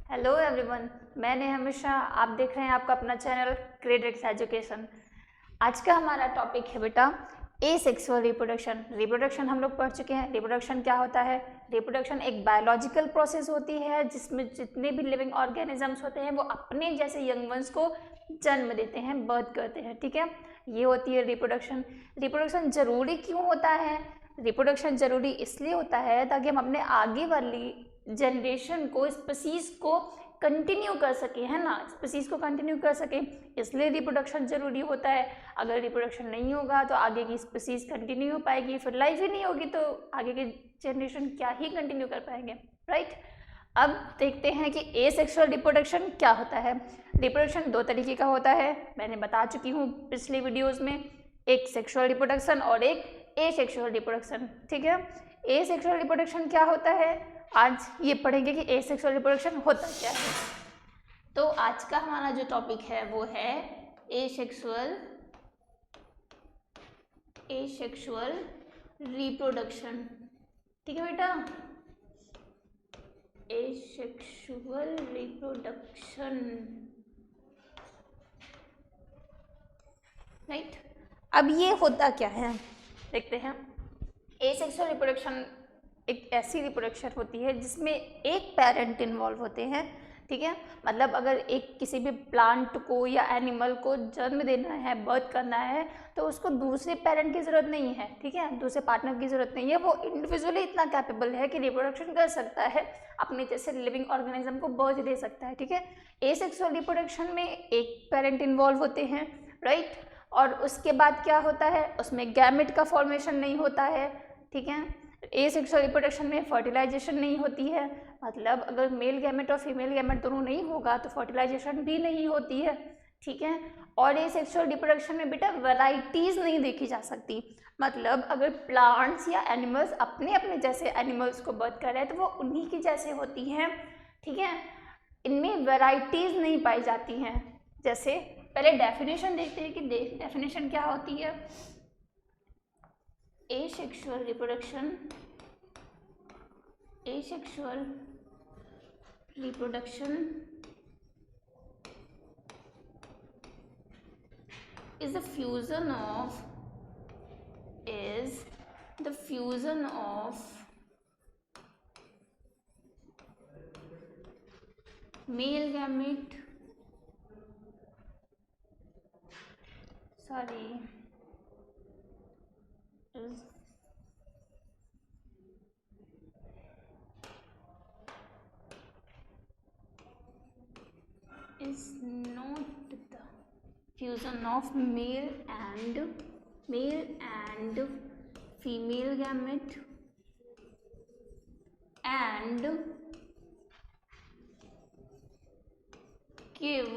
Hello everyone, मैंने हमेशा आप देख रहे हैं आपका अपना चैनल क्रेडिट्स एजुकेशन। आज का हमारा टॉपिक है बेटा एसेक्सुअल रिप्रोडक्शन। रिप्रोडक्शन हम लोग पढ़ चुके हैं। रिप्रोडक्शन क्या होता है? रिप्रोडक्शन एक बायोलॉजिकल प्रोसेस होती है जिसमें जितने भी लिविंग ऑर्गेनिजम्स होते हैं वो अपने जैसे यंग वंस को जन्म देते हैं, बर्थ करते हैं। ठीक है, ये होती है रिप्रोडक्शन। रिप्रोडक्शन जरूरी क्यों होता है? रिप्रोडक्शन जरूरी इसलिए होता है ताकि हम अपने आगे वाली जनरेशन को, स्पीसीज को कंटिन्यू कर सके, है ना, स्पीसीज को कंटिन्यू कर सके, इसलिए रिप्रोडक्शन जरूरी होता है। अगर रिप्रोडक्शन नहीं होगा तो आगे की स्पीसीज कंटिन्यू हो पाएगी, फिर लाइफ ही नहीं होगी तो आगे के जनरेशन क्या ही कंटिन्यू कर पाएंगे, राइट। अब देखते हैं कि एसेक्सुअल रिप्रोडक्शन क्या होता है। रिप्रोडक्शन दो तरीके का होता है, मैंने बता चुकी हूँ पिछले वीडियोज में। एक सेक्सुअल रिप्रोडक्शन और एक एसेक्सुअल रिप्रोडक्शन। ठीक है, एसेक्सुअल रिप्रोडक्शन क्या होता है आज ये पढ़ेंगे कि एसेक्सुअल रिप्रोडक्शन होता क्या है। तो आज का हमारा जो टॉपिक है वो है एसेक्सुअल रिप्रोडक्शन। ठीक है बेटा, एसेक्सुअल रिप्रोडक्शन, राइट। अब ये होता क्या है देखते हैं। एसेक्सुअल रिप्रोडक्शन एक ऐसी रिप्रोडक्शन होती है जिसमें एक पेरेंट इन्वॉल्व होते हैं। ठीक है, मतलब अगर एक किसी भी प्लांट को या एनिमल को जन्म देना है, बर्थ करना है, तो उसको दूसरे पेरेंट की ज़रूरत नहीं है। ठीक है, दूसरे पार्टनर की ज़रूरत नहीं है। वो इंडिविजुअली इतना कैपेबल है कि रिप्रोडक्शन कर सकता है, अपने जैसे लिविंग ऑर्गेनिज्म को बर्थ दे सकता है। ठीक है, एसेक्सुअल रिप्रोडक्शन में एक पेरेंट इन्वॉल्व होते हैं, राइट। और उसके बाद क्या होता है, उसमें गैमेट का फॉर्मेशन नहीं होता है। ठीक है, एसेक्सुअल रिप्रोडक्शन में फर्टिलाइजेशन नहीं होती है, मतलब अगर मेल गैमेट और फीमेल गैमेट दोनों नहीं होगा तो फर्टिलाइजेशन भी नहीं होती है। ठीक है, और एसेक्सुअल रिप्रोडक्शन में बेटा वैरायटीज नहीं देखी जा सकती, मतलब अगर प्लांट्स या एनिमल्स अपने अपने जैसे एनिमल्स को बर्थ कर रहे हैं तो वो उन्हीं की जैसे होती हैं। ठीक है, इनमें वैरायटीज नहीं पाई जाती हैं। जैसे पहले डेफिनेशन देखते हैं कि डेफिनेशन क्या होती है। asexual reproduction is the fusion of male gamete, is not the fusion of male and female gamete and give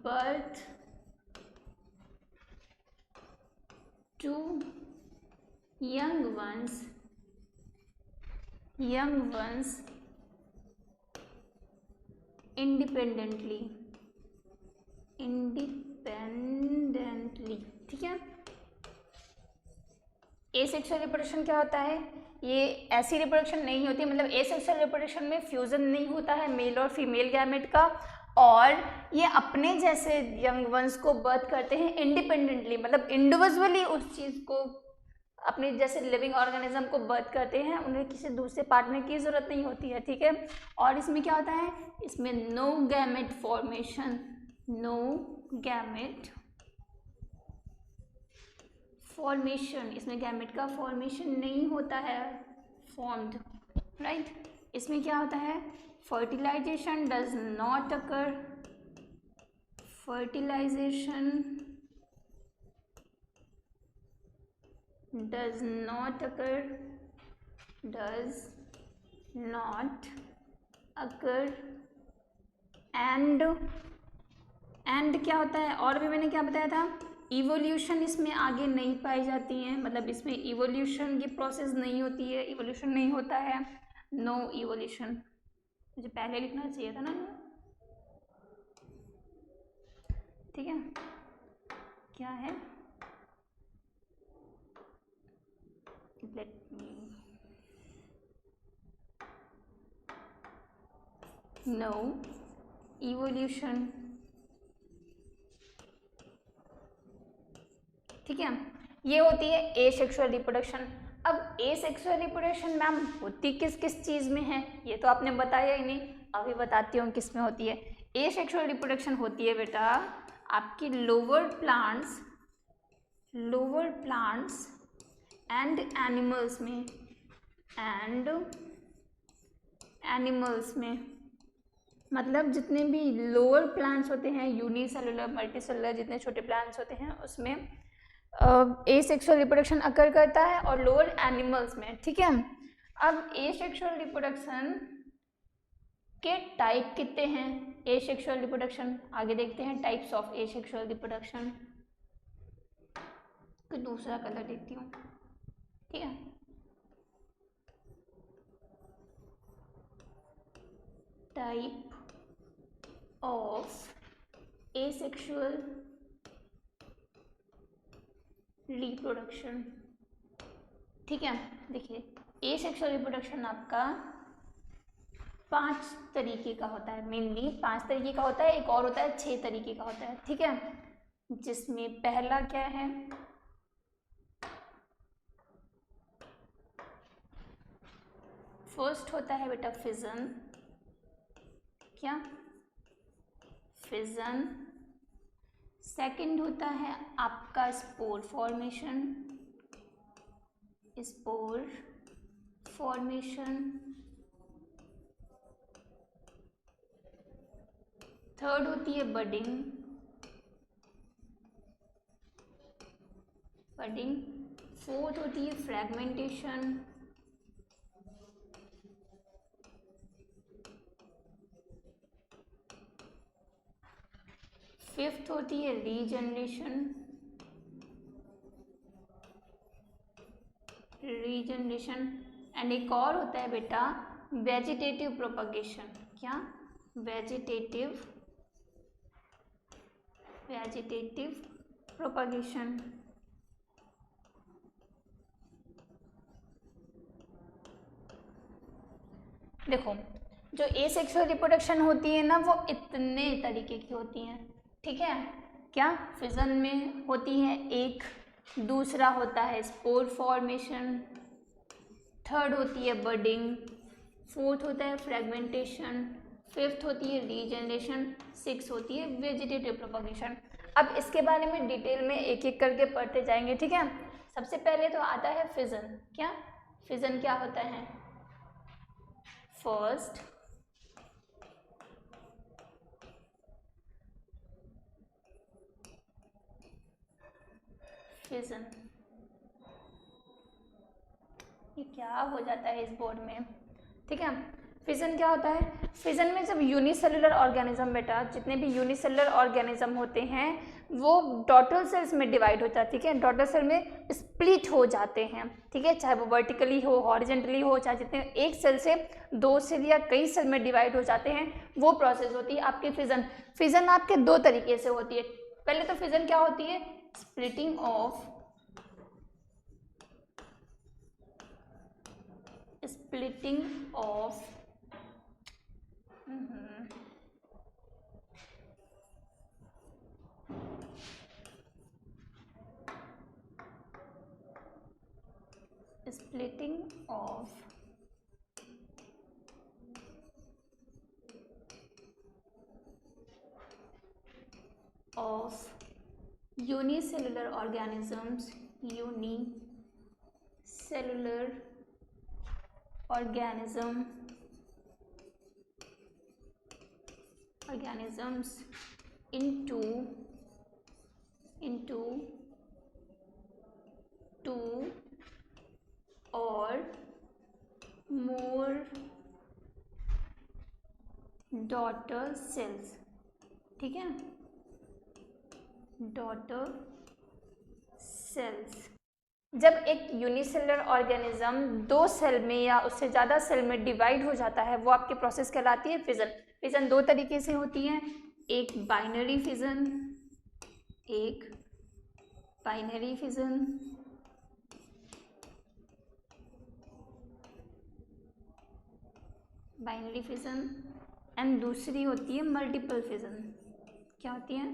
birth to young ones independently। ठीक है, एसेक्सुअल रिप्रोडक्शन क्या होता है? ये ऐसी रिप्रोडक्शन नहीं होती, मतलब एसेक्सुअल रिप्रोडक्शन में फ्यूजन नहीं होता है मेल और फीमेल गैमेट का, और ये अपने जैसे यंग वंस को बर्थ करते हैं इंडिपेंडेंटली, मतलब इंडिविजुअली उस चीज़ को अपने जैसे लिविंग ऑर्गेनिज्म को बर्थ करते हैं, उन्हें किसी दूसरे पार्टनर की ज़रूरत नहीं होती है। ठीक है, और इसमें क्या होता है, इसमें नो गैमेट फॉर्मेशन इसमें गैमेट का फॉर्मेशन नहीं होता है, फॉर्म्ड, राइट। इसमें क्या होता है, fertilisation does not occur, does not occur and क्या होता है, और भी मैंने क्या बताया था, इवोल्यूशन इसमें आगे नहीं पाई जाती है, मतलब इसमें इवोल्यूशन की प्रोसेस नहीं होती है, इवोल्यूशन नहीं होता है, नो इवोल्यूशन। मुझे पहले लिखना चाहिए था ना। ठीक है, क्या है, लेट मी, नो इवोल्यूशन। ठीक है, ये होती है एसेक्सुअल रिप्रोडक्शन। अब एसेक्सुअल रिप्रोडक्शन मैम होती किस किस चीज़ में है, ये तो आपने बताया ही नहीं, अभी बताती हूँ किस में होती है। एसेक्सुअल रिप्रोडक्शन होती है बेटा आपकी लोअर प्लांट्स एंड एनिमल्स में, मतलब जितने भी लोअर प्लांट्स होते हैं, यूनिसेलुलर मल्टीसेलुलर जितने छोटे प्लांट्स होते हैं उसमें एसेक्सुअल रिप्रोडक्शन अकर करता है, और लोअर एनिमल्स में। ठीक है, अब एसेक्सुअल रिप्रोडक्शन के टाइप कितने हैं? एसेक्सुअल रिप्रोडक्शन आगे देखते हैं, टाइप्स ऑफ एसेक्सुअल रिप्रोडक्शन। तो दूसरा कलर देखती हूँ। ठीक है, टाइप ऑफ एसेक्सुअल रिप्रोडक्शन। ठीक है, देखिए एसेक्सुअल रिप्रोडक्शन आपका 5 तरीके का होता है, मेनली 5 तरीके का होता है, एक और होता है 6 तरीके का होता है। ठीक है, जिसमें पहला क्या है, फर्स्ट होता है बेटा फिजन। क्या? फिजन। सेकंड होता है आपका स्पोर फॉर्मेशन। थर्ड होती है बडिंग। फोर्थ होती है फ्रैगमेंटेशन। फिफ्थ होती है रीजनरेशन। एंड एक और होता है बेटा वेजिटेटिव प्रोपगेशन। क्या? Vegetative propagation. देखो जो एसेक्सुअल रिप्रोडक्शन होती है ना वो इतने तरीके की होती हैं। ठीक है, क्या? फिजन में होती है एक, दूसरा होता है स्पोर फॉर्मेशन, थर्ड होती है बडिंग, फोर्थ होता है फ्रेगमेंटेशन, फिफ्थ होती है रीजनरेशन, सिक्स होती है वेजिटेटिव प्रोपगेशन। अब इसके बारे में डिटेल में एक एक करके पढ़ते जाएंगे। ठीक है, सबसे पहले तो आता है फिजन। क्या? फिजन क्या होता है? फर्स्ट फिजन, ये क्या हो जाता है इस बोर्ड में। ठीक है, फिजन क्या होता है? फिजन में जब यूनिसेलुलर ऑर्गेनिज्म बेटा जितने भी यूनिसेलुलर ऑर्गेनिज्म होते हैं वो डॉटर सेल्स में डिवाइड होता है। ठीक है, डॉटर सेल में स्प्लिट हो जाते हैं। ठीक है, चाहे वो वर्टिकली हो, हॉरिजेंटली हो, चाहे जितने एक सेल से 2 सेल या कई सेल में डिवाइड हो जाते हैं, वो प्रोसेस होती है आपकी फिजन। फिजन आपके 2 तरीके से होती है। पहले तो फिजन क्या होती है? Splitting of splitting of unicellular organisms into 2 or more daughter cells। ठीक है, डॉटर सेल्स। जब एक यूनिसेलुलर ऑर्गेनिज्म 2 सेल में या उससे ज़्यादा सेल में डिवाइड हो जाता है वो आपकी प्रोसेस कहलाती है फिजन। फिजन 2 तरीके से होती है, एक बाइनरी फिजन, एंड दूसरी होती है मल्टीपल फिजन। क्या होती है?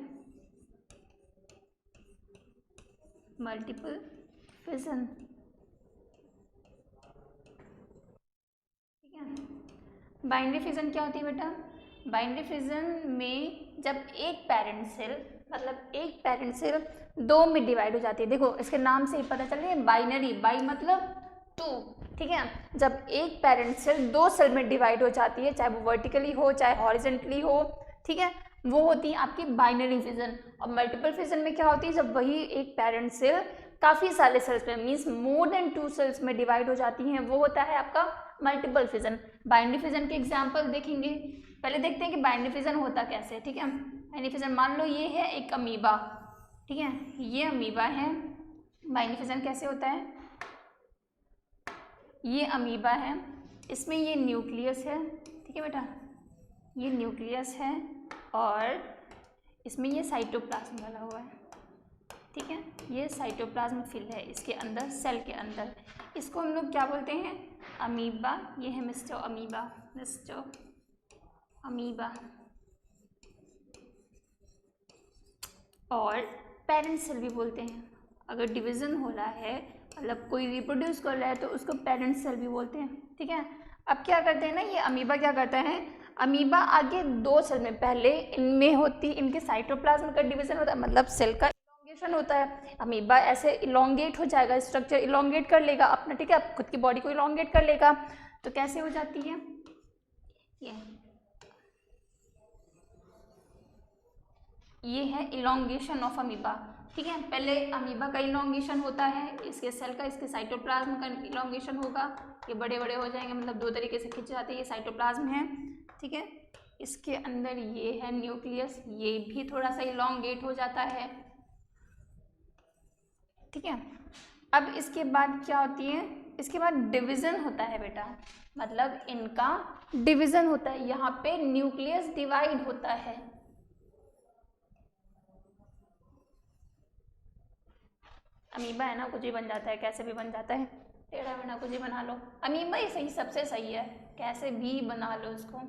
Multiple fission. ठीक है। बाइनरी फिजन क्या होती है बेटा? बाइनरी फिजन में जब एक पेरेंट सेल, मतलब एक पेरेंट सेल दो में डिवाइड हो जाती है। देखो इसके नाम से ही पता चल रही है, बाइनरी, बाई मतलब टू। ठीक है। जब एक पेरेंट सेल दो सेल में डिवाइड हो जाती है, चाहे वो वर्टिकली हो चाहे हॉरिजेंटली हो, ठीक है, वो होती है आपकी बाइनरी फिजन। और मल्टीपल फिजन में क्या होती है? जब वही एक पेरेंट सेल काफ़ी सारे सेल्स में, मीन्स मोर देन 2 सेल्स में डिवाइड हो जाती हैं, वो होता है आपका मल्टीपल फिजन। बाइनरी फिजन के एग्जाम्पल देखेंगे। पहले देखते हैं कि बाइनरी फिजन होता कैसे है। ठीक है। बाइनरी फिजन मान लो ये है एक अमीबा, ठीक है, ये अमीबा है। बाइनरी फिजन कैसे होता है? ये अमीबा है, इसमें ये न्यूक्लियस है, ठीक है बेटा, ये न्यूक्लियस है और इसमें ये साइटोप्लाज्म डाला हुआ है। ठीक है, ये साइटोप्लाज्म फिल है इसके अंदर, सेल के अंदर। इसको हम लोग क्या बोलते हैं? अमीबा। ये है मिस्टर अमीबा, मिस्टर अमीबा। और पेरेंट सेल भी बोलते हैं। अगर डिवीज़न हो रहा है, मतलब कोई रिप्रोड्यूस कर रहा है, तो उसको पेरेंट सेल भी बोलते हैं। ठीक है। अब क्या करते हैं ना, ये अमीबा क्या करता है? अमीबा आगे दो सेल में, पहले इनमें होती, इनके साइटोप्लाज्म का डिवीज़न होता है, मतलब सेल का इलोंगेशन होता है। अमीबा ऐसे इलोंगेट हो जाएगा, स्ट्रक्चर इलोंगेट कर लेगा अपना, ठीक है, खुद की बॉडी को इलोंगेट कर लेगा। तो कैसे हो जाती है ये है इलोंगेशन ऑफ अमीबा। ठीक है, पहले अमीबा का इलोंगेशन होता है, इसके सेल का, इसके साइटोप्लाज्म का इलोंगेशन होगा, ये बड़े बड़े हो जाएंगे, मतलब दो तरीके से खिंच जाते हैं। ये साइटोप्लाज्म है, ठीक है, इसके अंदर ये है न्यूक्लियस, ये भी थोड़ा सा इलोंगेट हो जाता है। ठीक है। अब इसके बाद क्या होती है? इसके बाद डिवीज़न होता है बेटा, मतलब इनका डिवीज़न होता है, यहाँ पे न्यूक्लियस डिवाइड होता है। अमीबा है ना, कुछ भी बन जाता है, कैसे भी बन जाता है, टेढ़ा मेढ़ा कुछ भी बना लो, अमीबा ही सही, सबसे सही है, कैसे भी बना लो इसको।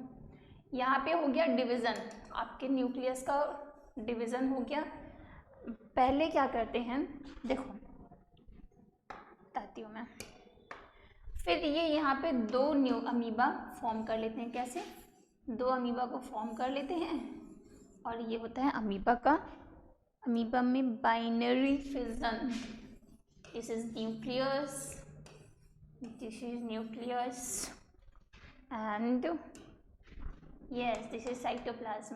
यहाँ पे हो गया डिवीज़न, आपके न्यूक्लियस का डिवीज़न हो गया। पहले क्या करते हैं, देखो बताती हूँ मैं। फिर ये यहाँ पे दो न्यू अमीबा फॉर्म कर लेते हैं। कैसे? दो अमीबा को फॉर्म कर लेते हैं, और ये होता है अमीबा का, अमीबा में binary fission. This is nucleus, this is nucleus, and yes this is cytoplasm.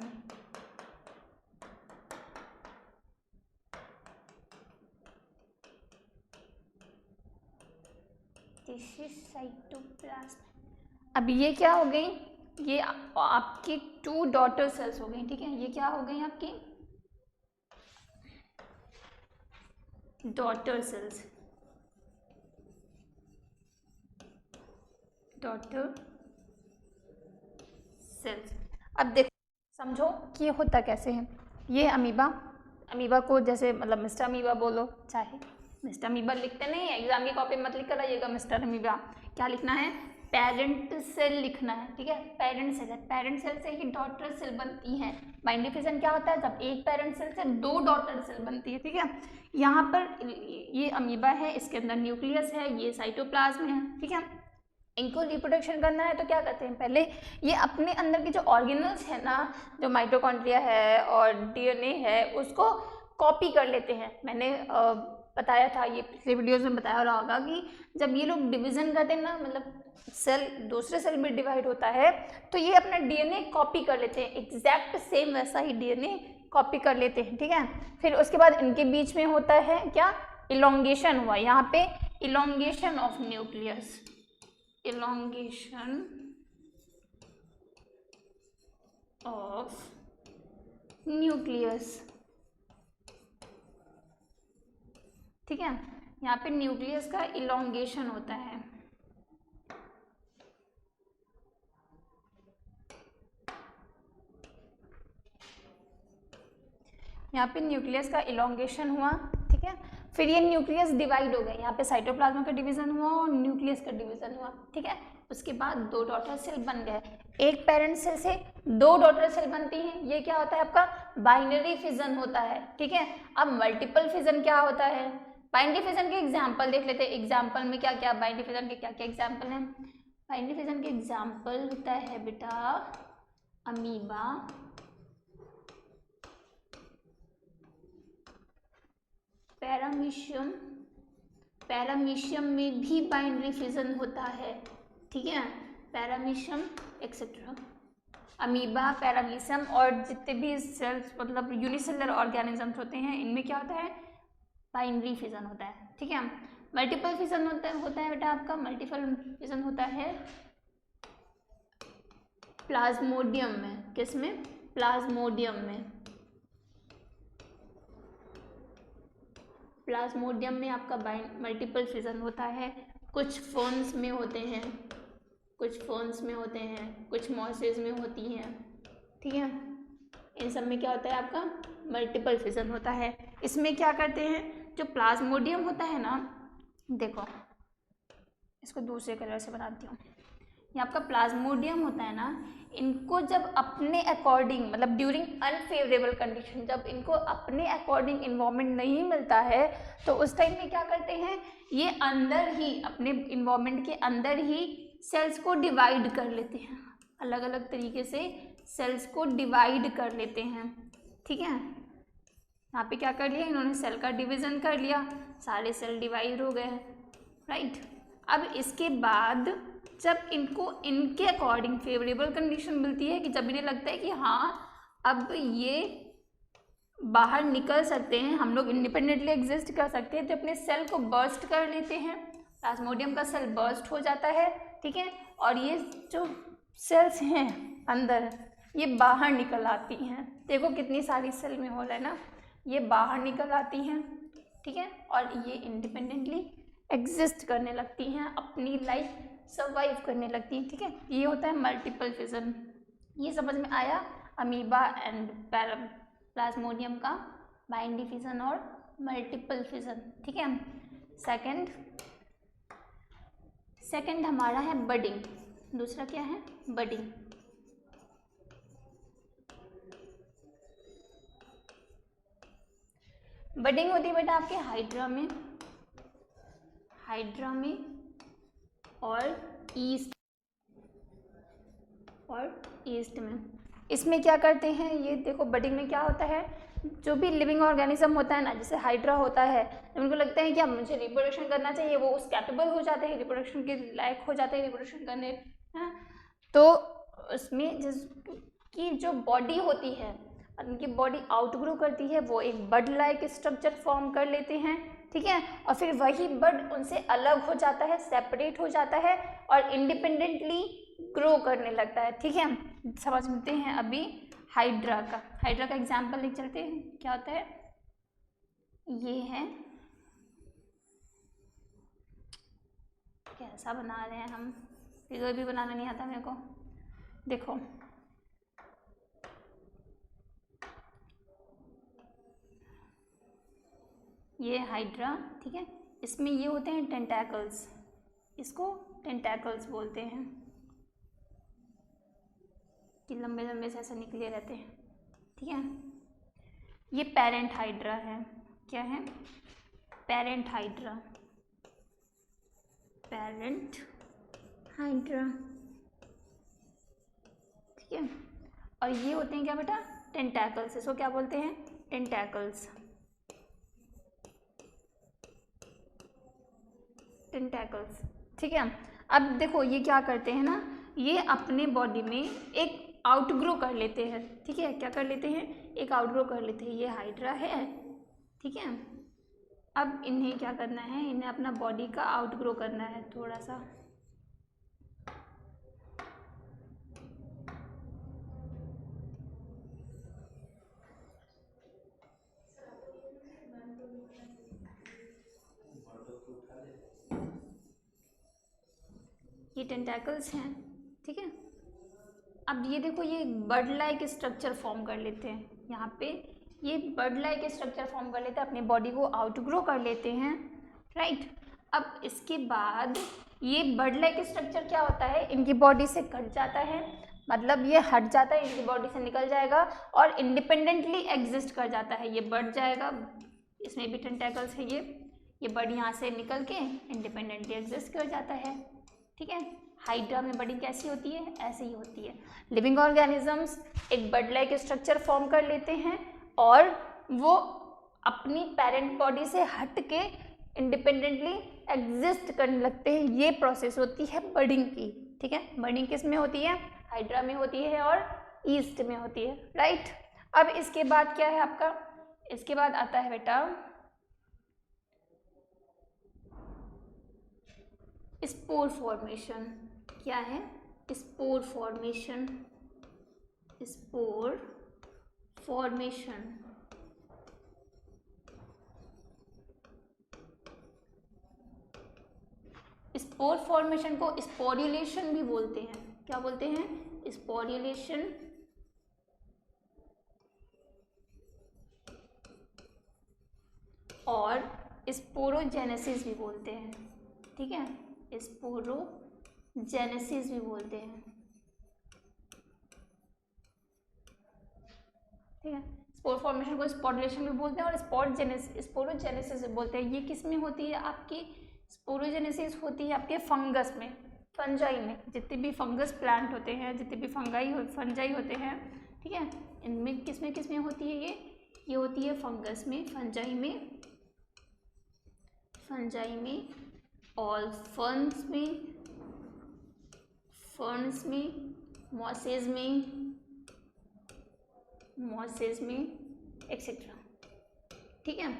This is cytoplasm. अब ये क्या हो गई? ये आपकी 2 डॉटर सेल्स हो गई। ठीक है, ये क्या हो गई आपकी डॉटर सेल्स, डॉटर सेल्स। अब देखो समझो कि ये होता कैसे है। ये अमीबा, अमीबा को जैसे मतलब मिस्टर अमीबा बोलो, चाहे मिस्टर अमीबा लिखते नहीं है, एग्जाम की कॉपी मत लिख कर आइएगा मिस्टर अमीबा, क्या लिखना है? पेरेंट सेल लिखना है। ठीक है, पेरेंट सेल है, पेरेंट सेल से ही डॉटर सेल बनती है। बाइनरी फिजन क्या होता है? जब एक पेरेंट सेल से दो डॉटर सेल बनती है। ठीक है, यहाँ पर ये अमीबा है, इसके अंदर न्यूक्लियस है, ये साइटोप्लाज्म है। ठीक है, इनको रिप्रोडक्शन करना है तो क्या करते हैं? पहले ये अपने अंदर के जो ऑर्गेनल्स है ना, जो माइटोकॉन्ड्रिया है और डीएनए है, उसको कॉपी कर लेते हैं। मैंने बताया था, ये पिछले वीडियोज़ में बताया रहा होगा कि जब ये लोग डिवीज़न करते हैं ना, मतलब सेल दूसरे सेल में डिवाइड होता है, तो ये अपना डीएनए कॉपी कर लेते हैं, एग्जैक्ट सेम वैसा ही डीएनए कॉपी कर लेते हैं। ठीक है, फिर उसके बाद इनके बीच में होता है क्या? इलोंगेशन हुआ, यहाँ पे elongation of nucleus, elongation of nucleus। ठीक है, यहाँ पे न्यूक्लियस का इलोंगेशन होता है। यहाँ पे न्यूक्लियस का इलोंगेशन हुआ। ठीक है, फिर ये न्यूक्लियस डिवाइड हो गए, यहाँ पे साइटोप्लाज्म का डिवीजन हुआ और न्यूक्लियस का डिवीजन हुआ, ठीक है। उसके बाद 2 डॉटर सेल बन गए, एक पेरेंट सेल से 2 डॉटर सेल बनती हैं, ये क्या होता है आपका बाइनरी फिजन होता है, ठीक है। अब मल्टीपल फिजन क्या होता है, बाइनरी फिजन के एग्जाम्पल देख लेते हैं। एग्जाम्पल में क्या क्या बाइनरी फिजन के क्या क्या एग्जाम्पल हैं। बाइनरी फिजन के एग्जाम्पल होता है बेटा अमीबा, पैरामीशियम, पैरामीशियम में भी बाइनरी फिजन होता है, ठीक है, पैरामीशियम एक्सेट्रा। अमीबा, पैरामीशियम और जितने भी सेल्स मतलब यूनिसेलुलर ऑर्गेनिजम्स होते हैं इनमें क्या होता है बाइनरी फिजन होता है, ठीक है। मल्टीपल फिजन होता है बेटा आपका, मल्टीपल फिजन होता है प्लाज्मोडियम में, किसमें, प्लाज्मोडियम में। प्लाज्मोडियम में आपका मल्टीपल फिजन होता है, कुछ फर्न्स में होते हैं, कुछ फर्न्स में होते हैं, कुछ मॉसेस में होती हैं, ठीक है। इन सब में क्या होता है आपका मल्टीपल फिजन होता है। इसमें क्या करते हैं, जो प्लाज्मोडियम होता है ना, देखो इसको दूसरे कलर से बनाती हूँ, ये आपका प्लाज्मोडियम होता है ना, इनको जब अपने अकॉर्डिंग मतलब ड्यूरिंग अनफेवरेबल कंडीशन, जब इनको अपने अकॉर्डिंग इन्वायरमेंट नहीं मिलता है तो उस टाइम में क्या करते हैं, ये अंदर ही अपने इन्वायरमेंट के अंदर ही सेल्स को डिवाइड कर लेते हैं, अलग अलग तरीके से सेल्स को डिवाइड कर लेते हैं, ठीक है। यहाँ पे क्या कर लिया इन्होंने, सेल का डिवीज़न कर लिया, सारे सेल डिवाइड हो गए, राइट। अब इसके बाद जब इनको इनके अकॉर्डिंग फेवरेबल कंडीशन मिलती है कि जब इन्हें लगता है कि हाँ अब ये बाहर निकल सकते हैं, हम लोग इंडिपेंडेंटली एग्जिस्ट कर सकते हैं, तो अपने सेल को बर्स्ट कर लेते हैं, प्लाज्मोडियम का सेल बर्स्ट हो जाता है, ठीक है। और ये जो सेल्स हैं अंदर ये बाहर निकल आती हैं, देखो कितनी सारी सेल में होल है ना, ये बाहर निकल आती हैं, ठीक है। और ये इंडिपेंडेंटली एग्जिस्ट करने लगती हैं, अपनी लाइफ सर्वाइव करने लगती हैं, ठीक है। ये होता है मल्टीपल फिजन। ये समझ में आया अमीबा एंड प्लाज्मोडियम का बाइनरी फिजन और मल्टीपल फिजन, ठीक है। सेकंड हमारा है बडिंग, दूसरा क्या है बडिंग। बडिंग होती है बेटा आपके हाइड्रा में और ईस्ट में। इसमें क्या करते हैं, ये देखो बडिंग में क्या होता है, जो भी लिविंग ऑर्गेनिज्म होता है ना, जैसे हाइड्रा होता है, जब उनको लगता है कि अब मुझे रिप्रोडक्शन करना चाहिए, वो उस कैपेबल हो जाते हैं, रिप्रोडक्शन के लायक हो जाते हैं रिप्रोडक्शन करने, हैं। तो उसमें जिसकी जो बॉडी होती है, उनकी बॉडी आउटग्रो करती है, वो एक बड लाइक स्ट्रक्चर फॉर्म कर लेते हैं, ठीक है। और फिर वही बड उनसे अलग हो जाता है, सेपरेट हो जाता है और इंडिपेंडेंटली ग्रो करने लगता है, ठीक है। समझते हैं अभी हाइड्रा का एग्जाम्पल लिख चलते हैं, क्या होता है, ये है, कैसा बना रहे हैं हम, फिगर भी बनाना नहीं आता मेरे को, देखो ये हाइड्रा, ठीक है। इसमें ये होते हैं टेंटैकल्स, इसको टेंटैकल्स बोलते हैं कि लंबे लंबे से ऐसे निकले रहते हैं, ठीक है। ये पेरेंट हाइड्रा है, क्या है पेरेंट हाइड्रा, ठीक है। और ये होते हैं क्या बेटा टेंटैकल्स, इसको क्या बोलते हैं टेंटैकल्स, ठीक है। अब देखो ये क्या करते हैं ना, ये अपने बॉडी में एक आउटग्रो कर लेते हैं, ठीक है। क्या कर लेते हैं, एक आउटग्रो कर लेते हैं, ये हाइड्रा है, ठीक है। अब इन्हें क्या करना है, इन्हें अपना बॉडी का आउटग्रो करना है थोड़ा सा, ये टेंटैकल्स हैं, ठीक है। अब ये देखो ये बर्ड लाइक स्ट्रक्चर फॉर्म कर लेते हैं, यहाँ पे ये बर्ड लाइक स्ट्रक्चर फॉर्म कर लेते हैं, अपनी बॉडी को आउटग्रो कर लेते हैं, राइट। अब इसके बाद ये बर्ड लाइक स्ट्रक्चर क्या होता है, इनकी बॉडी से कट जाता है, मतलब ये हट जाता है, इनकी बॉडी से निकल जाएगा और इंडिपेंडेंटली एग्जिस्ट कर जाता है। ये बढ़ जाएगा, इसमें भी टेंटेकल्स है, ये बर्ड यहाँ से निकल के इंडिपेंडेंटली एग्जिस्ट कर जाता है, ठीक है। हाइड्रा में बॉडी कैसी होती है, ऐसे ही होती है। लिविंग ऑर्गेनिजम्स एक बर्ड लाइक स्ट्रक्चर फॉर्म कर लेते हैं और वो अपनी पेरेंट बॉडी से हट के इंडिपेंडेंटली एग्जिस्ट करने लगते हैं। ये प्रोसेस होती है बर्डिंग की, ठीक है। बर्डिंग किस में होती है, हाइड्रा में होती है और ईस्ट में होती है, राइट। अब इसके बाद क्या है आपका, इसके बाद आता है बेटा स्पोर फॉर्मेशन। क्या है, spore formation, spore formation. Spore formation को स्पोरुलेशन भी बोलते हैं। क्या बोलते हैं, स्पोरुलेशन। और स्पोरोजेनेसिस भी बोलते हैं, ठीक है, स्पोरोजेनेसिस भी बोलते हैं, ठीक है। स्पोर फॉर्मेशन को स्पोरुलेशन भी बोलते हैं और स्पोरोजेनेसिस भी बोलते हैं। ये किस में होती है, आपकी स्पोरोजेनेसिस होती है आपके फंगस में, फंजाई में। जितने भी फंगस प्लांट होते हैं, जितने भी फंजाई होते हैं, ठीक है, इनमें किस में होती है, ये होती है फंगस में, फंजाई में और फर्न्स में, मॉसेज में एक्सेट्रा, ठीक है।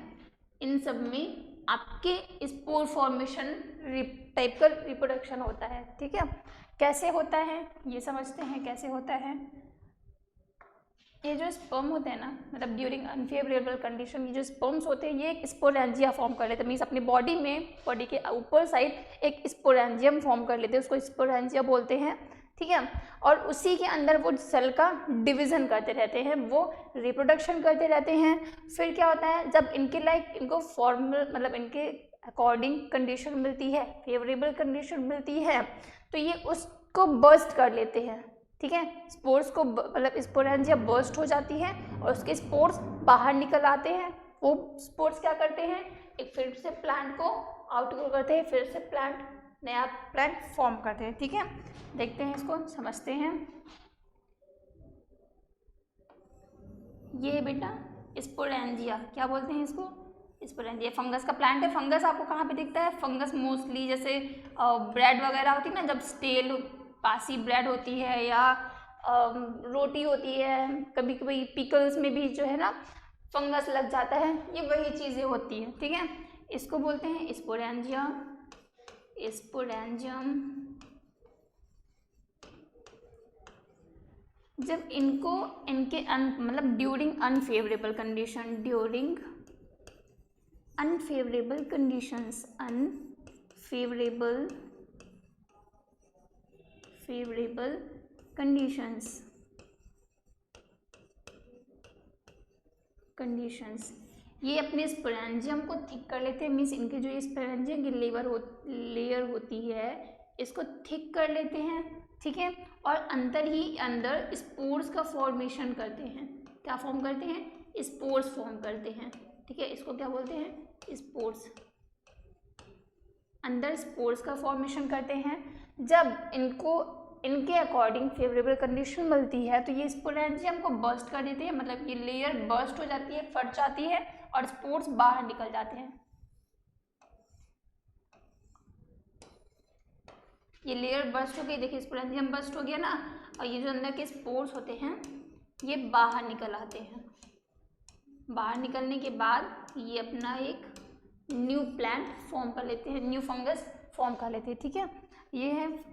इन सब में आपके स्पोर फॉर्मेशन टाइप का रिप्रोडक्शन होता है, ठीक है। कैसे होता है ये समझते हैं, कैसे होता है। ये जो स्पर्म होते हैं ना, मतलब ड्यूरिंग अनफेवरेबल कंडीशन, ये जो स्पर्म्स होते हैं ये एक स्पोरेंजिया फॉर्म कर लेते हैं, मीन्स अपनी बॉडी में, बॉडी के ऊपर साइड एक स्पोरेंजियम फॉर्म कर लेते हैं, उसको स्पोरेंजिया बोलते हैं, ठीक है। और उसी के अंदर वो सेल का डिवीज़न करते रहते हैं, वो रिप्रोडक्शन करते रहते हैं। फिर क्या होता है, जब इनको फॉर्मल मतलब इनके अकॉर्डिंग कंडीशन मिलती है, फेवरेबल कंडीशन मिलती है, तो ये उसको बर्स्ट कर लेते हैं, ठीक है। स्पोर्स को मतलब स्पोरेंजिया बर्स्ट हो जाती है और उसके स्पोर्स बाहर निकल आते हैं। वो स्पोर्स क्या करते हैं, एक फिर से प्लांट को आउटग्रो करते हैं, फिर से नया प्लांट फॉर्म करते हैं, ठीक है। देखते हैं इसको, समझते हैं। ये बेटा स्पोरेंजिया, क्या बोलते हैं इसको, स्पोरेंजिया। फंगस का प्लांट है। फंगस आपको कहाँ पे दिखता है, फंगस मोस्टली जैसे ब्रेड वगैरह होती है ना, जब स्टेल बासी ब्रेड होती है या रोटी होती है, कभी कभी पिकल्स में भी जो है ना फंगस लग जाता है, ये वही चीज़ें होती है, ठीक है। इसको बोलते हैं स्पोरेंजिया, स्पोरेंजियम। जब इनको मतलब ड्यूरिंग अनफेवरेबल कंडीशंस ये अपने स्पोरेंजियम को थिक कर लेते हैं, मीन्स इनके जो ये स्पोरेंजियम की लेयर होती है इसको थिक कर लेते हैं, ठीक है। और अंदर स्पोर्स का फॉर्मेशन करते हैं। क्या फॉर्म करते हैं, स्पोर्स फॉर्म करते हैं, ठीक है। इसको क्या बोलते हैं, स्पोर्स। अंदर स्पोर्स का फॉर्मेशन करते हैं। जब इनके अकॉर्डिंग फेवरेबल कंडीशन मिलती है तो ये स्पोरेंजियम को बर्स्ट कर देते हैं, मतलब ये लेयर बर्स्ट हो जाती है, फट जाती है और स्पोर्स बाहर निकल जाते हैं। ये लेयर बर्स्ट हो गई, देखिए स्पोरेंजियम बर्स्ट हो गया ना, और ये जो अंदर के स्पोर्स होते हैं ये बाहर निकल आते हैं। बाहर निकलने के बाद ये अपना एक न्यू प्लांट फॉर्म कर लेते हैं, न्यू फंगस फॉर्म कर लेते हैं, ठीक है। ये है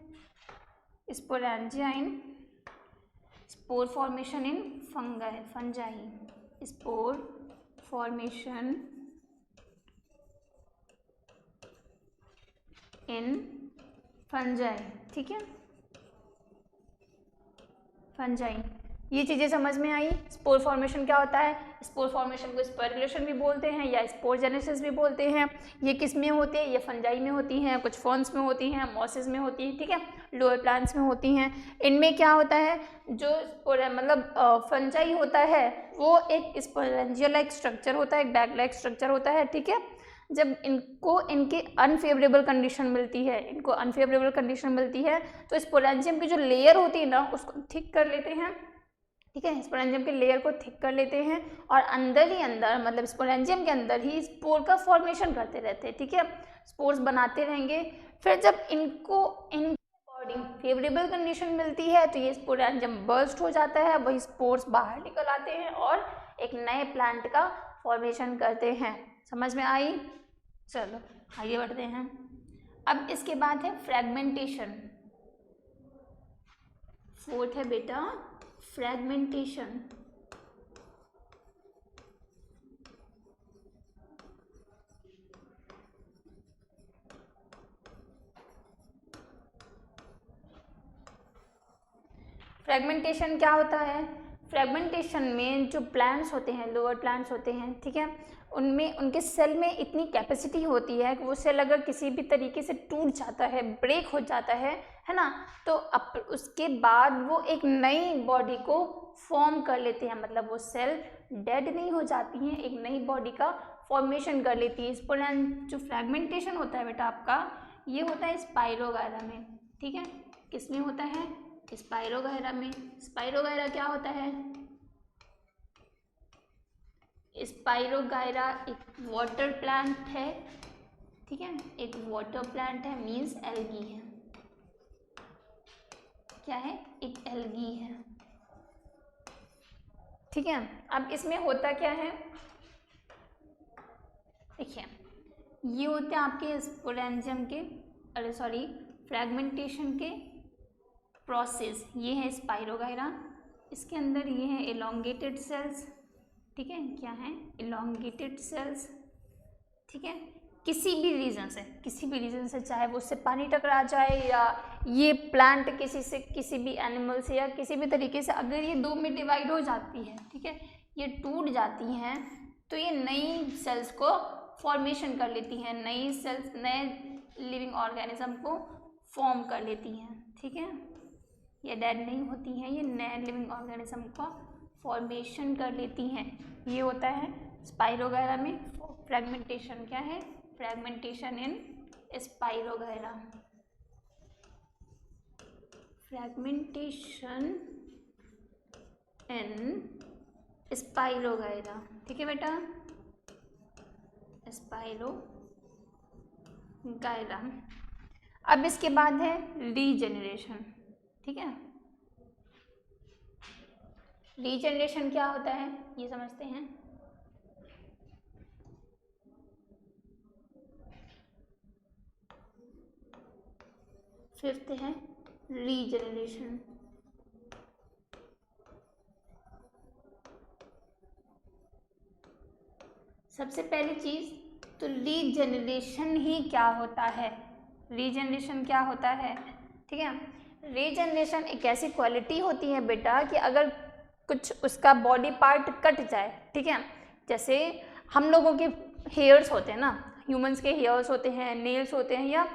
स्पोरेंजिया इन स्पोर फॉर्मेशन इन फंजाई, स्पोर फॉर्मेशन इन फंजाई, ठीक है, फंजाई। ये चीज़ें समझ में आई। स्पोर फॉर्मेशन क्या होता है? स्पोर फॉर्मेशन को स्पोरुलेशन भी बोलते हैं या स्पोरजेनेसिस भी बोलते हैं। ये किस में होते हैं? ये फंजाई में होती हैं, कुछ फर्न्स में होती हैं, मॉसेस में होती हैं, ठीक है, लोअर प्लांट्स में होती हैं। इनमें क्या होता है, जो मतलब फंजाई होता है वो एक स्पोरेंजिया लाइक स्ट्रक्चर होता है, एक बैग लाइक स्ट्रक्चर होता है, ठीक है। जब इनको इनके अनफेवरेबल कंडीशन मिलती है, इनको अनफेवरेबल कंडीशन मिलती है तो स्पोरेंजियम की जो लेयर होती है ना उसको थिक कर लेते हैं, ठीक है, स्पोरेंजियम के लेयर को थिक कर लेते हैं और अंदर ही अंदर मतलब स्पोरेंजियम के अंदर ही स्पोर का फॉर्मेशन करते रहते हैं, ठीक है, स्पोर्स बनाते रहेंगे। फिर जब इनको इन अकॉर्डिंग फेवरेबल कंडीशन मिलती है तो ये स्पोरेंजियम बर्स्ट हो जाता है, वही स्पोर्स बाहर निकल आते हैं और एक नए प्लांट का फॉर्मेशन करते हैं। समझ में आई? चलो आगे बढ़ते हैं। अब इसके बाद है फ्रेगमेंटेशन। फोर्थ है बेटा फ्रेगमेंटेशन। फ्रेगमेंटेशन क्या होता है? फ्रेगमेंटेशन में जो प्लांट्स होते हैं, लोअर प्लांट्स होते हैं, ठीक है, उनमें उनके सेल में इतनी कैपेसिटी होती है कि वो सेल अगर किसी भी तरीके से टूट जाता है, ब्रेक हो जाता है ना, तो अब उसके बाद वो एक नई बॉडी को फॉर्म कर लेते हैं, मतलब वो सेल डेड नहीं हो जाती हैं, एक नई बॉडी का फॉर्मेशन कर लेती है। इस पर जो फ्रेगमेंटेशन होता है बेटा आपका, ये होता है स्पाइरोगायरा में, ठीक है। किस में होता है? स्पाइरोगायरा में। स्पाइरोगायरा क्या होता है? स्पाइरोगायरा एक वाटर प्लांट है, ठीक है, एक वाटर प्लांट है, मीन्स एल्गी है। क्या है? एक एल्गी है, ठीक है। अब इसमें होता क्या है, देखिए, ये होते हैं आपके स्पोरेंजियम के, अरे सॉरी, फ्रेगमेंटेशन के प्रोसेस। ये है स्पाइरोगायरा, इसके अंदर ये है एलोंगेटेड सेल्स, ठीक है, क्या है? एलोंगेटेड सेल्स, ठीक है। किसी भी रीजन से चाहे वो उससे पानी टकरा जाए या ये प्लांट किसी भी एनिमल से या किसी भी तरीके से अगर ये दो में डिवाइड हो जाती है, ठीक है, ये टूट जाती हैं, तो ये नई सेल्स को फॉर्मेशन कर लेती हैं, नई सेल्स नए लिविंग ऑर्गेनिज्म को फॉर्म कर लेती हैं, ठीक है। ये डेड नहीं होती हैं, ये नए लिविंग ऑर्गेनिज्म का फॉर्मेशन कर लेती हैं। ये होता है स्पाइरोगायरा में फ्रेगमेंटेशन। क्या है? फ्रेगमेंटेशन इन स्पाइरोगायरा। फ्रेगमेंटेशन इन स्पाइरोगायरा, ठीक है बेटा, स्पाइरोगायरा। अब इसके बाद है रीजेनरेशन, ठीक है। रीजेनरेशन क्या होता है ये समझते हैं। फिफ्थ है रीजेनरेशन। सबसे पहली चीज तो रीजेनरेशन ही क्या होता है, रीजेनरेशन क्या होता है, ठीक है। रीजेनरेशन एक ऐसी क्वालिटी होती है बेटा कि अगर कुछ उसका बॉडी पार्ट कट जाए, ठीक है, जैसे हम लोगों के हेयर्स होते हैं ना, ह्यूमंस के हेयर्स होते हैं, नेल्स होते हैं, या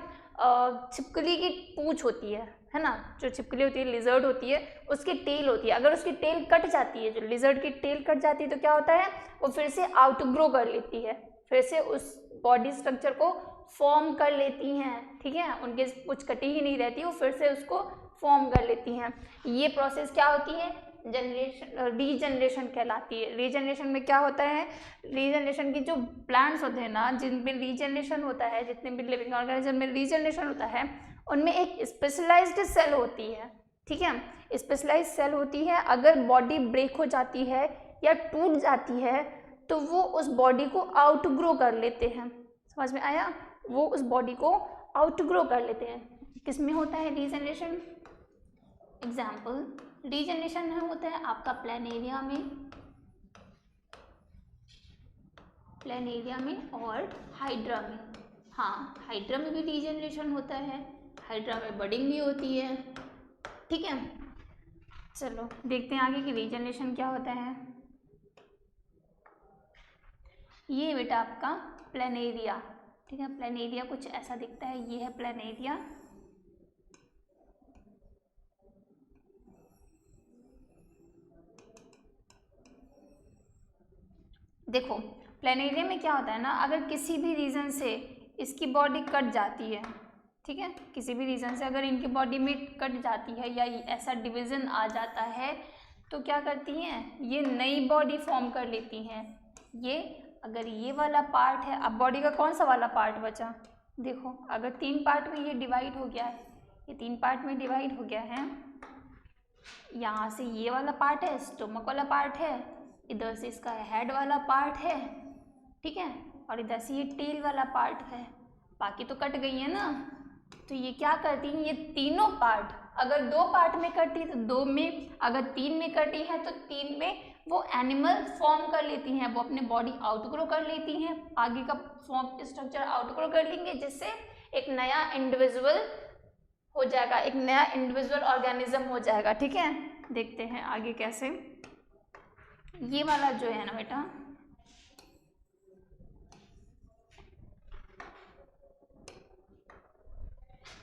छिपकली की पूंछ होती है ना, जो छिपकली होती है, लिजर्ड होती है, उसकी टेल होती है, अगर उसकी टेल कट जाती है, जो लिजर्ड की टेल कट जाती है तो क्या होता है, वो फिर से आउटग्रो कर लेती है, फिर से उस बॉडी स्ट्रक्चर को फॉर्म कर लेती हैं, ठीक है, उनके कुछ कटी ही नहीं रहती, वो फिर से उसको फॉर्म कर लेती हैं। ये प्रोसेस क्या होती है? रीजनरेशन कहलाती है। रीजनरेशन में क्या होता है? रीजनरेशन की जो प्लांट्स होते हैं ना, जिनमें रीजनरेशन होता है, जितने भी लिविंग ऑर्गेनिज्म में रीजनरेशन होता है, उनमें एक स्पेशलाइज्ड सेल होती है, ठीक है, स्पेशलाइज्ड सेल होती है। अगर बॉडी ब्रेक हो जाती है या टूट जाती है तो वो उस बॉडी को आउटग्रो कर लेते हैं। समझ में आया? वो उस बॉडी को आउटग्रो कर लेते हैं। किस में होता है रीजनरेशन? एग्जाम्पल, रीजनरेशन होता है आपका प्लेनेरिया में और हाइड्रा में। हाँ, हाइड्रा में भी रीजनरेशन होता है, हाइड्रा में बडिंग भी होती है, ठीक है। चलो देखते हैं आगे कि रीजनरेशन क्या होता है। ये बेटा आपका प्लेनेरिया, ठीक है, प्लेनेरिया कुछ ऐसा दिखता है, ये है प्लेनेरिया। देखो प्लेनेरिया में क्या होता है ना, अगर किसी भी रीज़न से इसकी बॉडी कट जाती है, ठीक है, किसी भी रीज़न से अगर इनकी बॉडी में कट जाती है या ऐसा डिवीज़न आ जाता है तो क्या करती हैं, ये नई बॉडी फॉर्म कर लेती हैं। ये अगर ये वाला पार्ट है, अब बॉडी का कौन सा वाला पार्ट बचा, देखो अगर 3 पार्ट में ये डिवाइड हो गया है, ये 3 पार्ट में डिवाइड हो गया है, यहाँ से ये वाला पार्ट है, स्टोमक वाला पार्ट है, इधर से इसका हेड वाला पार्ट है, ठीक है, और इधर से ये टेल वाला पार्ट है, बाकी तो कट गई है ना। तो ये क्या करती हैं, ये तीनों पार्ट अगर 2 पार्ट में कटी तो 2 में, अगर 3 में कटी है तो 3 में वो एनिमल फॉर्म कर लेती हैं, वो अपने बॉडी आउटग्रो कर लेती हैं, आगे का फॉर्म स्ट्रक्चर आउटग्रो कर लेंगे, जिससे एक नया इंडिविजुअल हो जाएगा, एक नया इंडिविजुअल ऑर्गेनिज्म हो जाएगा, ठीक है। देखते हैं आगे कैसे। ये वाला जो है ना बेटा,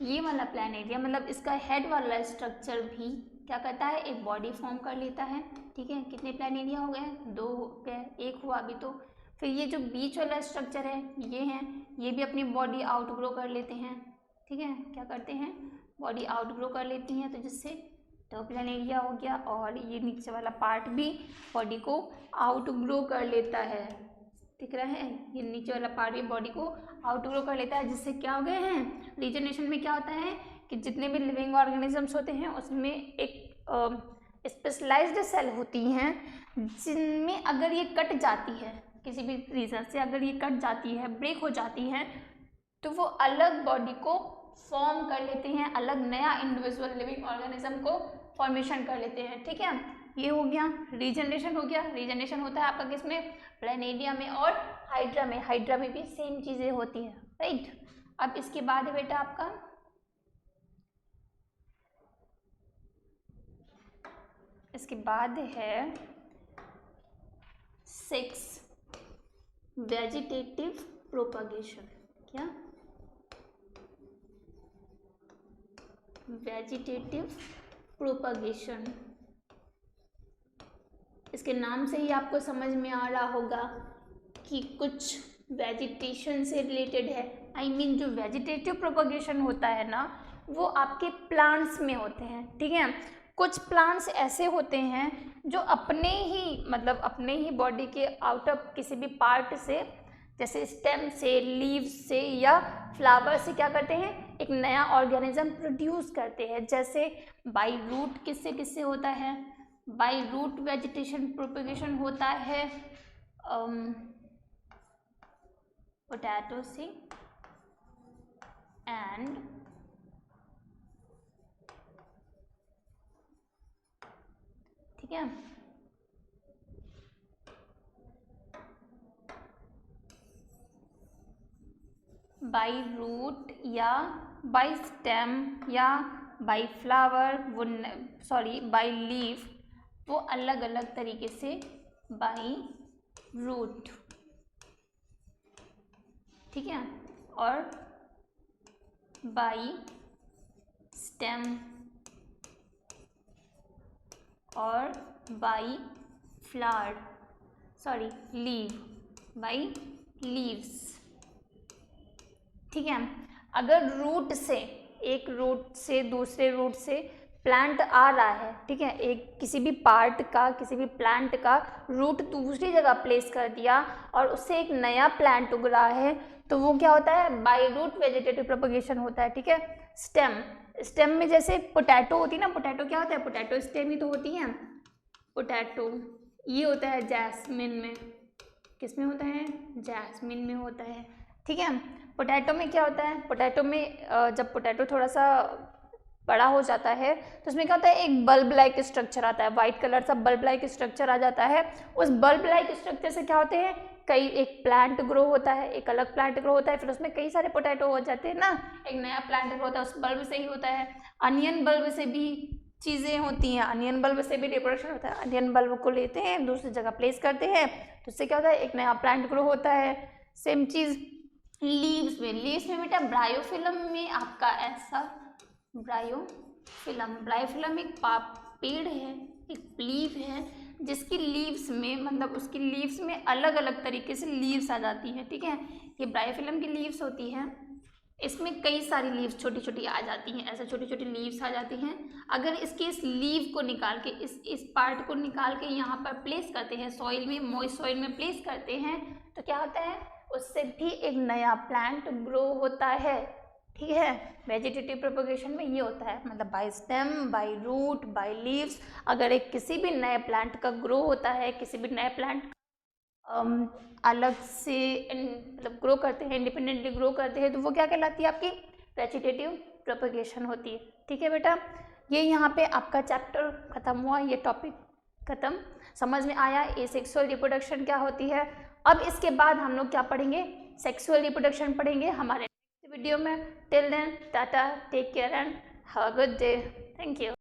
ये वाला प्लेनेरिया मतलब इसका हेड वाला स्ट्रक्चर भी क्या करता है, एक बॉडी फॉर्म कर लेता है, ठीक है। कितने प्लेनेरिया हो गए, 2 हो गए, 1 हुआ अभी तो। फिर ये जो बीच वाला स्ट्रक्चर है ये हैं, ये भी अपनी बॉडी आउटग्रो कर लेते हैं, ठीक है, क्या करते हैं, बॉडी आउटग्रो कर लेती हैं, तो जिससे 2 प्लेनेरिया हो गया, और ये नीचे वाला पार्ट भी बॉडी को आउटग्रो कर लेता है, दिख रहा है, ये नीचे वाला पार्ट भी बॉडी को आउटग्रो कर लेता है, जिससे क्या हो गए हैं, रीजनरेशन में क्या होता है कि जितने भी लिविंग ऑर्गेनिजम्स होते हैं उसमें एक स्पेशलाइज्ड सेल होती हैं, जिनमें अगर ये कट जाती है किसी भी रीज़न से, अगर ये कट जाती है, ब्रेक हो जाती है, तो वो अलग बॉडी को फॉर्म कर लेते हैं, अलग नया इंडिविजुअल लिविंग ऑर्गेनिज्म को फॉर्मेशन कर लेते हैं, ठीक है। ये हो गया रीजनरेशन, हो गया। रीजनरेशन होता है आपका किसमें, प्लेनेरिया में और हाइड्रा में। हाइड्रा में भी सेम चीज़ें होती हैं, राइट। अब इसके बाद है बेटा आपका इसके बाद है 6 वेजिटेटिव प्रोपागेशन। क्या, वेजिटेटिव प्रोपागेशन, इसके नाम से ही आपको समझ में आ रहा होगा कि कुछ वेजिटेशन से रिलेटेड है। आई मीन जो वेजिटेटिव प्रोपगेशन होता है ना, वो आपके प्लांट्स में होते हैं, ठीक है। कुछ प्लांट्स ऐसे होते हैं जो अपने ही बॉडी के आउट ऑफ किसी भी पार्ट से, जैसे स्टेम से, लीव से या फ्लावर से क्या करते हैं, एक नया ऑर्गेनिज्म प्रोड्यूस करते हैं। जैसे बाय रूट किससे होता है, बाय रूट वेजिटेशन प्रोपगेशन होता है पोटैटो से, एंड ठीक है, बाय रूट या बाय स्टेम या बाय फ्लावर, वो बाय लीफ, वो अलग अलग तरीके से बाय रूट, ठीक है, और बाय स्टेम और by flower, leave, by leaves, ठीक है। अगर रूट से, एक रूट से दूसरे रूट से प्लांट आ रहा है, ठीक है, एक किसी भी पार्ट का, किसी भी प्लांट का रूट दूसरी जगह प्लेस कर दिया और उससे एक नया प्लांट उग रहा है, तो वो क्या होता है, बाय रूट वेजिटेटिव प्रोपगेशन होता है, ठीक है। स्टेम में जैसे पोटैटो होती है ना, पोटैटो क्या होता है, पोटैटो स्टेम ही तो होती है। पोटैटो ये होता है जैस्मिन में, किस में होता है, जैस्मिन में होता है, ठीक है। पोटैटो में क्या होता है, पोटैटो में जब पोटैटो थोड़ा सा बड़ा हो जाता है तो उसमें क्या होता है, एक बल्ब लाइक स्ट्रक्चर आता है, वाइट कलर सा बल्ब लाइक स्ट्रक्चर आ जाता है। उस बल्ब लाइक स्ट्रक्चर से क्या होते हैं, कई, एक प्लांट ग्रो होता है, एक अलग प्लांट ग्रो होता है, फिर उसमें कई सारे पोटैटो हो जाते हैं ना, एक नया प्लांट ग्रो होता है, उस बल्ब से ही होता है। अनियन बल्ब से भी चीज़ें होती हैं। अनियन बल्ब से भी रिप्रोडक्शन होता है। अनियन बल्ब को लेते हैं, दूसरी जगह प्लेस करते हैं, तो उससे क्या होता है, एक नया प्लांट ग्रो होता है। सेम चीज़ लीव्स में बेटा ब्रायोफिलम में आपका ऐसा ब्रायोफिलम एक पेड़ है, एक लीफ है, जिसकी लीव्स में मतलब उसकी लीव्स में अलग अलग तरीके से लीव्स आ जाती हैं। ठीक है, ये ब्रायोफिलम की लीव्स होती हैं, इसमें कई सारी लीव्स छोटी छोटी आ जाती हैं, ऐसे छोटी छोटी लीव्स आ जाती हैं। अगर इसके इस लीव को निकाल के इस पार्ट को निकाल के यहाँ पर प्लेस करते हैं सॉइल में, मॉइस्ट सॉइल में प्लेस करते हैं, तो क्या होता है, उससे भी एक नया प्लांट ग्रो होता है। ठीक है, वेजिटेटिव प्रोपगेशन में ये होता है, मतलब by stem, by root, by leaves. अगर एक किसी भी नए प्लांट का ग्रो होता है, किसी भी नए प्लांट अलग से मतलब ग्रो करते हैं, इंडिपेंडेंटली ग्रो करते हैं, तो वो क्या कहलाती है, आपकी वेजिटेटिव प्रोपगेशन होती है। ठीक है बेटा, ये यहाँ पे आपका चैप्टर खत्म हुआ, ये टॉपिक खत्म, समझ में आया एसेक्सुअल रिप्रोडक्शन क्या होती है। अब इसके बाद हम लोग क्या पढ़ेंगे, सेक्सुअल रिप्रोडक्शन पढ़ेंगे हमारे वीडियो में। Till then tata, take care and have a good day, thank you.